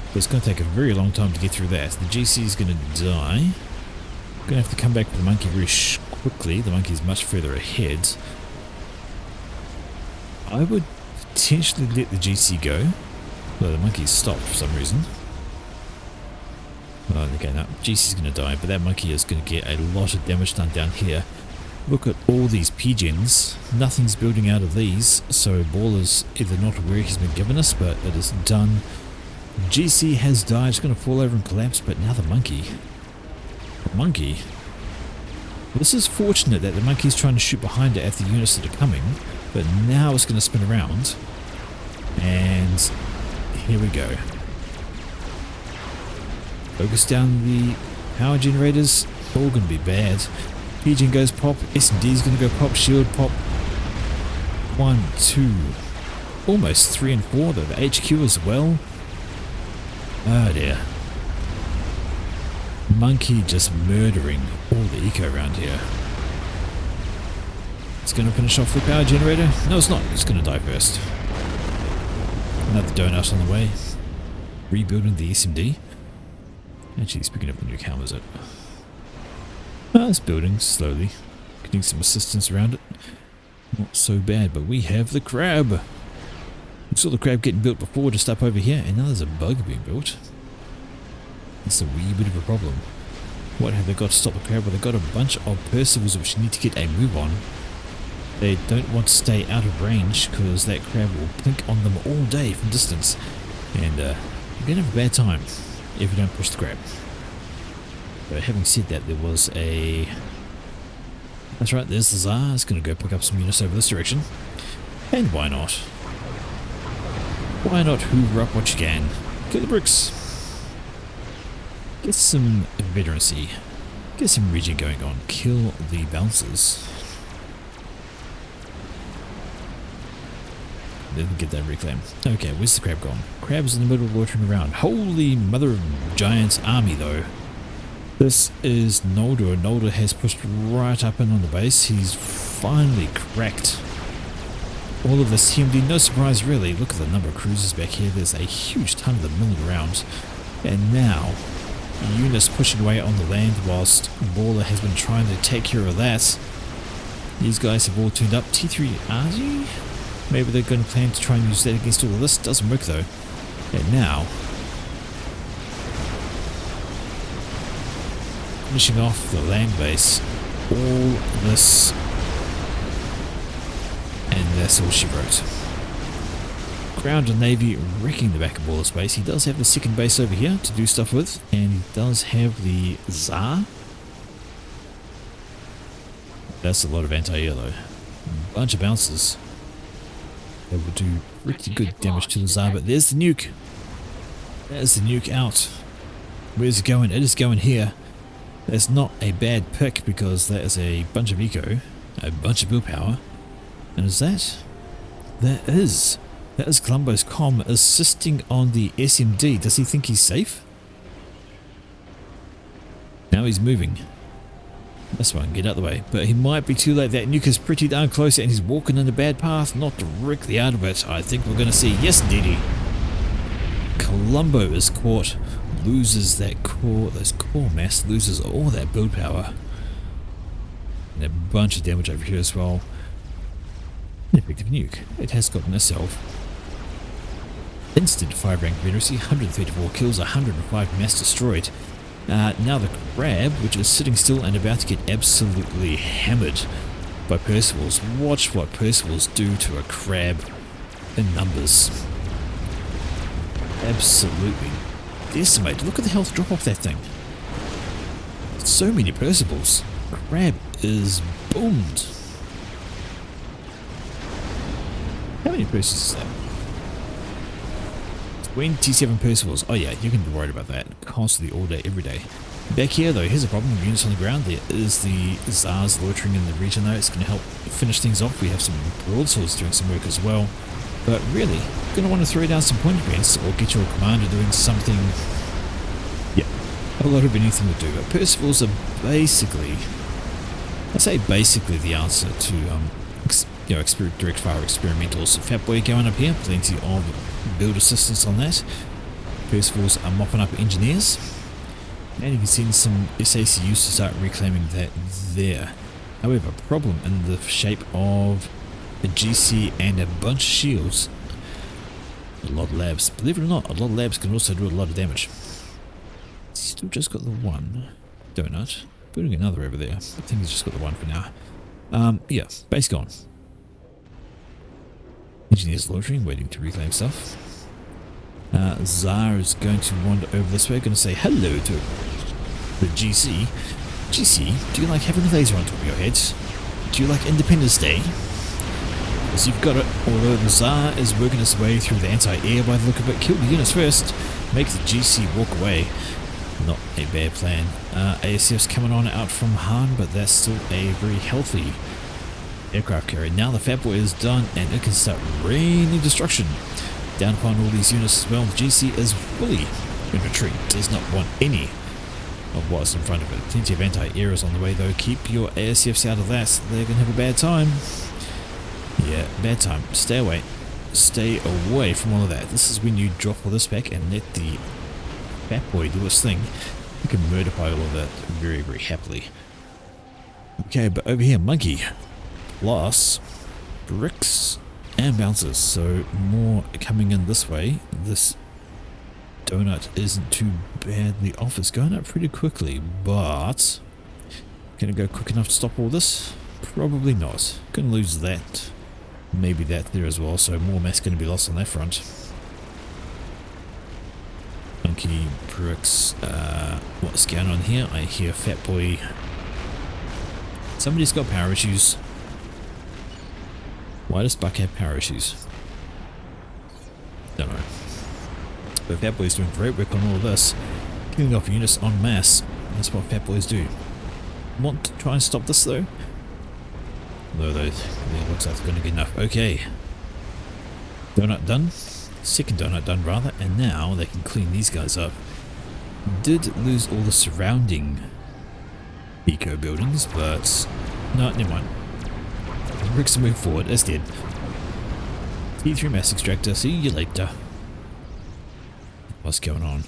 But it's going to take a very long time to get through that. The GC is going to die. Going to have to come back with the Monkey very quickly. The Monkey is much further ahead. I would potentially let the GC go. Well, the Monkey's stopped for some reason. Oh, okay, now GC's going to die, but that Monkey is going to get a lot of damage done down here. Look at all these pigeons. Nothing's building out of these, so Baller's either not aware he's been given us, but it is done. GC has died, it's going to fall over and collapse, but now the Monkey. The Monkey? This is fortunate that the Monkey's trying to shoot behind it at the units that are coming, but now it's going to spin around. And here we go. Focus down the power generators. All going to be bad. Pigeon goes pop. S&D's going to go pop. Shield pop. 1, 2. Almost 3 and 4. The HQ as well. Oh dear. Monkey just murdering all the eco around here. It's going to finish off the power generator. No, it's not. It's going to die first. Another donut on the way. Rebuilding the SMD. Actually, speaking of the nuke, how is it? Oh, it's building slowly. Getting some assistance around it. Not so bad, but we have the crab. We saw the crab getting built before, just up over here, and now there's a bug being built. It's a wee bit of a problem. What have they got to stop the crab? Well, they've got a bunch of Percivals which need to get a move on. They don't want to stay out of range because that crab will blink on them all day from distance. And you're going to have a bad time if you don't push the crab. But having said that, there was a... That's right, there's the Tsar. It's going to go pick up some units over this direction. And why not? Why not hoover up what you can? Kill the bricks. Get some veterancy. Get some regen going on. Kill the bouncers. Didn't get that reclaim. Okay, where's the crab gone? Crab's in the middle loitering around. Holy mother of giants army though. This is Noldo. Noldo has pushed right up in on the base. He's finally cracked all of this TMD. No surprise really. Look at the number of cruisers back here. There's a huge ton of them milling around. And now, units pushing away on the land whilst Baller has been trying to take care of that. These guys have all turned up. T3 RG? Maybe they're going to plan to try and use that against all of this. Doesn't work though. And now, finishing off the land base. All this. And that's all she wrote. Ground and Navy wrecking the back of Baller's base. He does have the second base over here to do stuff with. And he does have the Tsar. That's a lot of anti-air though. Bunch of bounces. They will do pretty good damage to the Tsar, but there's the nuke. There's the nuke out. Where's it going? It is going here. That's not a bad pick because that is a bunch of eco, a bunch of build power. And is that? That is Columbo's comm assisting on the SMD. Does he think he's safe? Now he's moving. This one, get out of the way. But he might be too late. That nuke is pretty darn close and he's walking in a bad path. Not directly out of it. I think we're going to see. Yes, indeed. Columbo is caught. Loses that core, those core mass. Loses all that build power. And a bunch of damage over here as well. An effective nuke. It has gotten itself instant 5 rank veterancy. 134 kills, 105 mass destroyed. Now the crab, which is sitting still and about to get absolutely hammered by Percivals. Watch what Percivals do to a crab in numbers. Absolutely decimated. Look at the health drop off that thing. So many Percivals. Crab is boomed. How many Percivals is that? 27 Percivals. Oh yeah, you can be worried about that. Constantly, all day, every day. Back here though, here's a problem with units on the ground. There is the Tsars loitering in the region though. It's going to help finish things off. We have some broadswords doing some work as well. But really, you're going to want to throw down some point events or get your commander doing something. Yeah, a lot of anything to do. But Percivals are basically, I say basically the answer to direct fire experimentals. Fatboy going up here, plenty of build assistance on that. Percivals are mopping up engineers. And you can see some SACUs to start reclaiming that there. However, problem in the shape of a GC and a bunch of shields. A lot of labs. Believe it or not, a lot of labs can also do a lot of damage. Still just got the one donut. Building another over there. I think he's just got the one for now. Yeah, base gone. Engineers loitering, waiting to reclaim stuff. Tsar is going to wander over this way, going to say hello to the GC. GC, do you like having a laser on top of your head? Do you like Independence Day? Because you've got it, although the Tsar is working his way through the anti-air by the look of it. Kill the units first, make the GC walk away. Not a bad plan. ASF's coming on out from Han, but that's still a very healthy aircraft carrier. Now the Fatboy is done and it can start raining destruction down upon all these units as well. The GC is fully in retreat, does not want any of what's in front of it. Plenty of anti-air on the way though. Keep your ASFs out of that, they're going to have a bad time. Yeah, bad time. Stay away. Stay away from all of that. This is when you drop all this back and let the Fatboy do his thing. You can murder all of that very, very happily. Okay, but over here, Monkey. Plus bricks and bouncers, so more coming in this way. This donut isn't too badly off. It's going up pretty quickly, but can it go quick enough to stop all this? Probably not. Gonna lose that, maybe that there as well, so more mass going to be lost on that front. Monkey, bricks, what's going on here? I hear Fatboy. Somebody's got power issues. Why does Buck have power issues? Don't know. But Fatboy's doing great work on all of this. Killing off units en masse. That's what Fatboys do. Want to try and stop this though? No, though, it looks like it's going to be enough. Okay. Donut done. Second donut done rather. And now they can clean these guys up. Did lose all the surrounding eco buildings, but no, never mind. Bricks move forward, it's dead. T3 mass extractor, see you later. What's going on?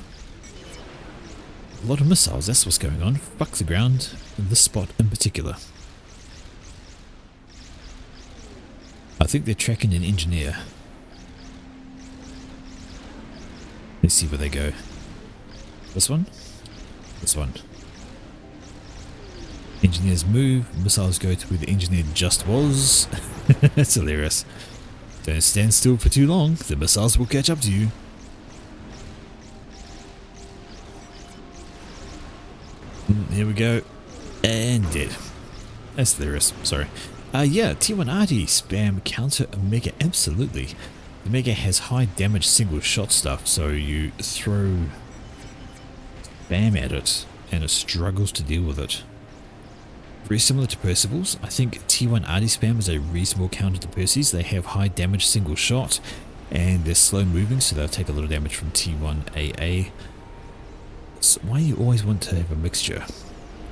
A lot of missiles, that's what's going on. Fuck the ground, in this spot in particular. I think they're tracking an engineer. Let's see where they go. This one? This one. Engineers move, missiles go to where the engineer just was. That's hilarious. Don't stand still for too long, the missiles will catch up to you. Here we go. And dead. That's hilarious, sorry. Yeah, T1 Arty spam counter Omega, absolutely. The Omega has high damage single shot stuff, so you throw spam at it and it struggles to deal with it. Very similar to Percivals. I think T1 Arty spam is a reasonable counter to Percy's. They have high damage single shot and they're slow moving, so they'll take a little damage from T1 AA. So why you always want to have a mixture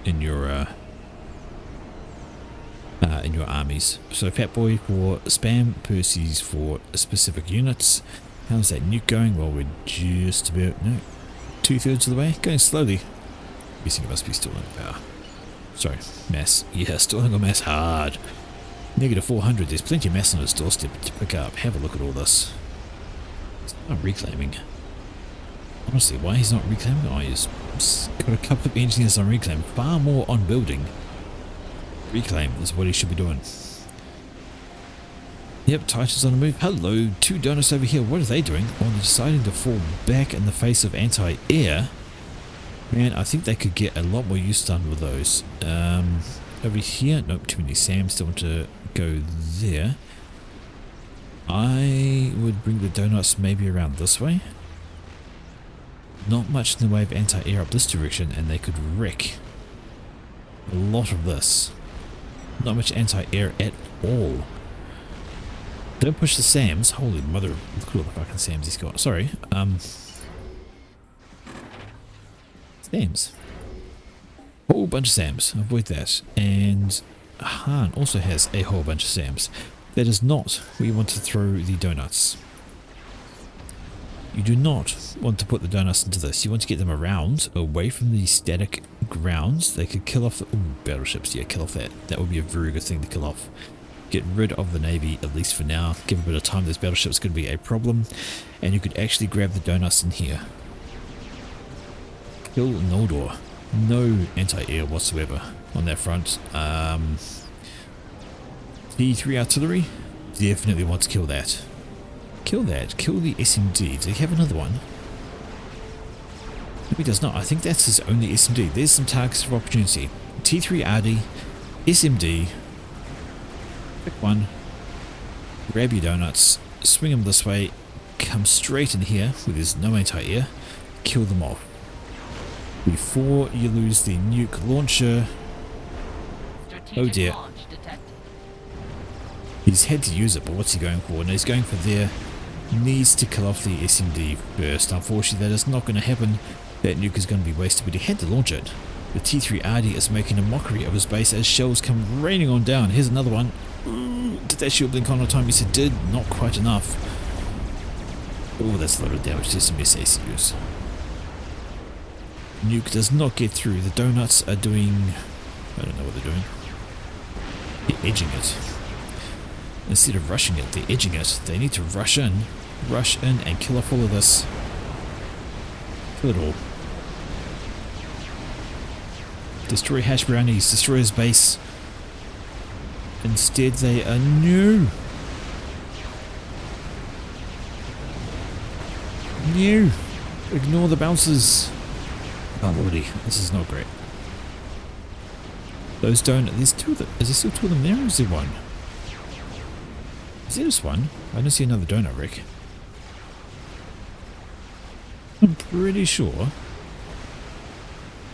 in your armies? So Fatboy for spam, Percy's for specific units. How's that nuke going? Well, we're just about, no, 2/3 of the way, going slowly. Guessing it must be still in power. Sorry, mass. Yeah, stalling on mass hard. Negative 400. There's plenty of mass on its doorstep to pick up. Have a look at all this. It's not reclaiming. Honestly, why he's not reclaiming? Oh, he's got a couple of engineers on reclaim. Far more on building. Reclaim is what he should be doing. Yep, Titan's on the move. Hello, 2 donuts over here. What are they doing? Oh, they're deciding to fall back in the face of anti-air. Man, I think they could get a lot more use done with those. Over here, nope, too many Sams. Don't want to go there. I would bring the donuts maybe around this way. not much in the way of anti-air up this direction, and they could wreck a lot of this. Not much anti-air at all. Don't push the SAMs. Holy mother, look at all the fucking SAMs he's got. Sorry. SAMs. Whole bunch of SAMs. Avoid that. And Han also has a whole bunch of SAMs. That is not where you want to throw the donuts. You do not want to put the donuts into this. You want to get them around, away from the static grounds. They could kill off the battleships. Yeah, kill off that. That would be a very good thing to kill off. Get rid of the Navy, at least for now. Give a bit of time. Those battleships could be a problem. And you could actually grab the donuts in here. Kill Noldor. No anti-air whatsoever on that front. T3 artillery. Definitely want to kill that. Kill that. Kill the SMD. Does he have another one? No, he does not. I think that's his only SMD. There's some targets of opportunity. T3 RD, SMD. Pick one. Grab your donuts. Swing them this way. Come straight in here where there's no anti-air. Kill them off. Before you lose the nuke launcher. Oh dear. He's had to use it, but what's he going for? And he's going for there. Needs to kill off the SMD first. Unfortunately, that is not going to happen. That nuke is going to be wasted, but he had to launch it. The T3RD is making a mockery of his base as shells come raining on down. Here's another one. Ooh, did that shield blink on the time? Yes, it did. Not quite enough. Oh, that's a lot of damage to some SACUs. Nuke does not get through. The donuts are doing... I don't know what they're doing. They're edging it. Instead of rushing it, they're edging it. They need to rush in and kill off all of this. Kill it all. Destroy hash brownies, destroy his base. Instead they are new. New. Ignore the bounces. Oh lordy, this is not great. Those don't, there's two of them. Is there still two of them there or is there one? Is there just one? I don't see another donut wreck. I'm pretty sure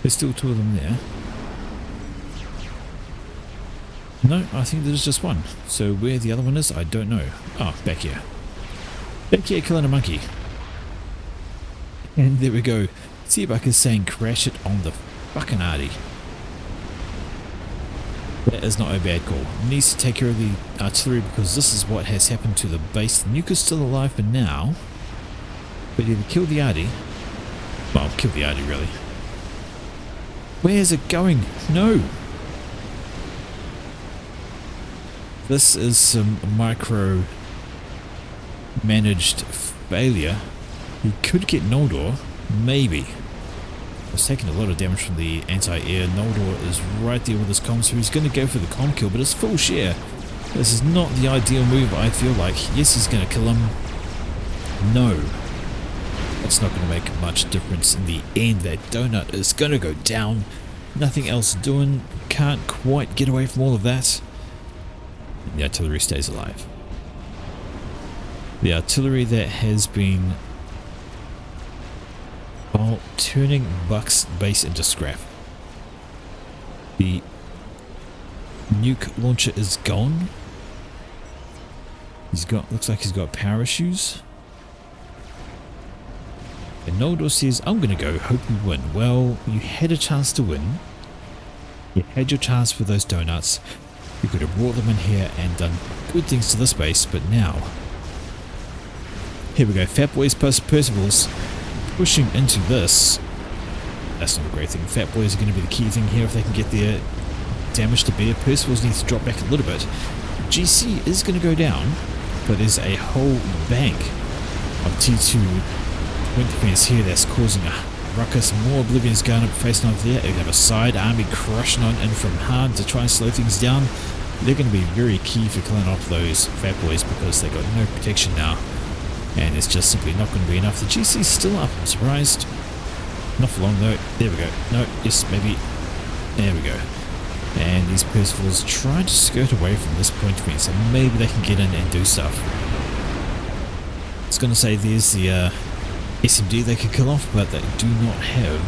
there's still two of them there. No, I think there's just one. So where the other one is, I don't know. Oh, back here. Back here killing a monkey. And there we go. Seabuck is saying crash it on the fucking arty. That is not a bad call. Needs to take care of the artillery because this is what has happened to the base. The nuke is still alive for now. But either kill the arty. Well, kill the arty really. Where is it going? No! This is some micro managed failure. He could get Noldor, maybe. He's taking a lot of damage from the anti-air. Noldor is right there with his comms, so he's going to go for the comm kill, but it's full share. This is not the ideal move, I feel like. Yes, he's going to kill him. No. It's not going to make much difference in the end. That donut is going to go down. Nothing else doing. Can't quite get away from all of that. And the artillery stays alive. The artillery that has been turning Buck's base into scrap. The nuke launcher is gone. Looks like he's got power issues. And Noldor says, I'm gonna go, hope you win. Well, you had a chance to win. You had your chance for those donuts. You could have brought them in here and done good things to this base, but now... Here we go, Fat Boys plus Percival's pushing into this. That's not a great thing. Fat Boys are going to be the key thing here if they can get their damage to bear. Percival's needs to drop back a little bit. GC is going to go down, but there's a whole bank of T2 wind defense here that's causing a ruckus. More Oblivion's going up facing over there. They have a side army crushing on in from hard to try and slow things down. They're going to be very key for killing off those Fat Boys because they've got no protection now. And it's just simply not going to be enough. The GC's still up, I'm surprised. Not for long though. There we go. No, yes, maybe. There we go. And these Percivals trying to skirt away from this point defense, so maybe they can get in and do stuff. It's going to say there's the SMD they could kill off, but they do not have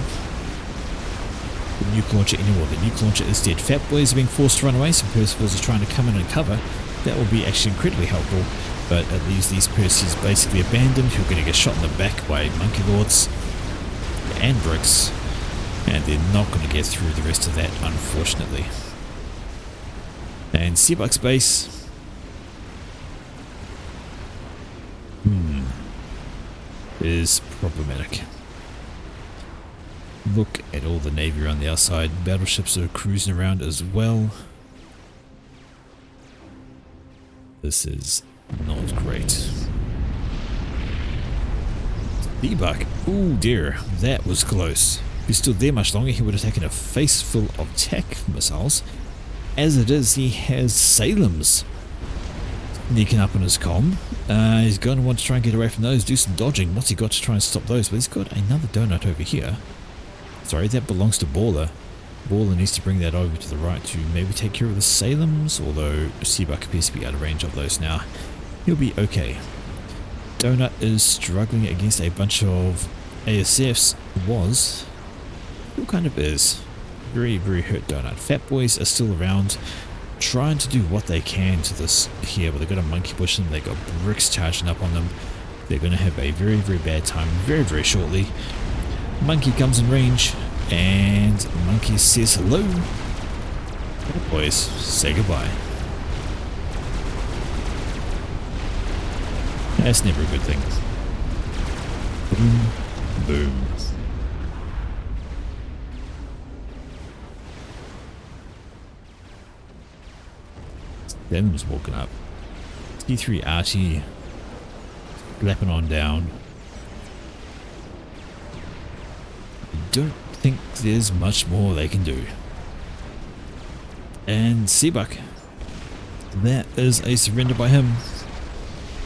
the nuke launcher anymore. The nuke launcher is dead. Fat Boys are being forced to run away, so Percivals are trying to come in and cover. That will be actually incredibly helpful, but it leaves these Percys basically abandoned, who are going to get shot in the back by Monkey Lords and Bricks, and they're not going to get through the rest of that, unfortunately. And Seabuck's base, is problematic. Look at all the navy around the outside. Battleships are cruising around as well. This is not great. Seabuck, oh dear, that was close. If he stood there much longer, he would have taken a face full of TAC missiles. As it is, he has Salem's sneaking up on his comm. He's going to want to try and get away from those, do some dodging. What's he got to try and stop those? But he's got another donut over here. Sorry, that belongs to Baller. Baller needs to bring that over to the right to maybe take care of the Salem's, although Seabuck appears to be out of range of those now. He'll be okay. Donut is struggling against a bunch of ASFs. Still kind of is. Very, very hurt Donut. Fat Boys are still around, trying to do what they can to this here, but they've got a monkey push them, they've got Bricks charging up on them. They're going to have a very, very bad time very, very shortly. Monkey comes in range, and Monkey says hello. Fat Boys, say goodbye. That's never a good thing. Boom, boom. Them's walking up. T3 RT slapping on down. I don't think there's much more they can do. And Seabuck, that is a surrender by him.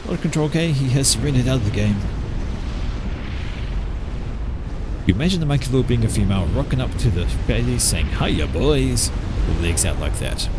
Not a control K, he has surrendered out of the game. You imagine the Monkey Lord being a female rocking up to the fatties saying, "Hiya boys," with legs out like that.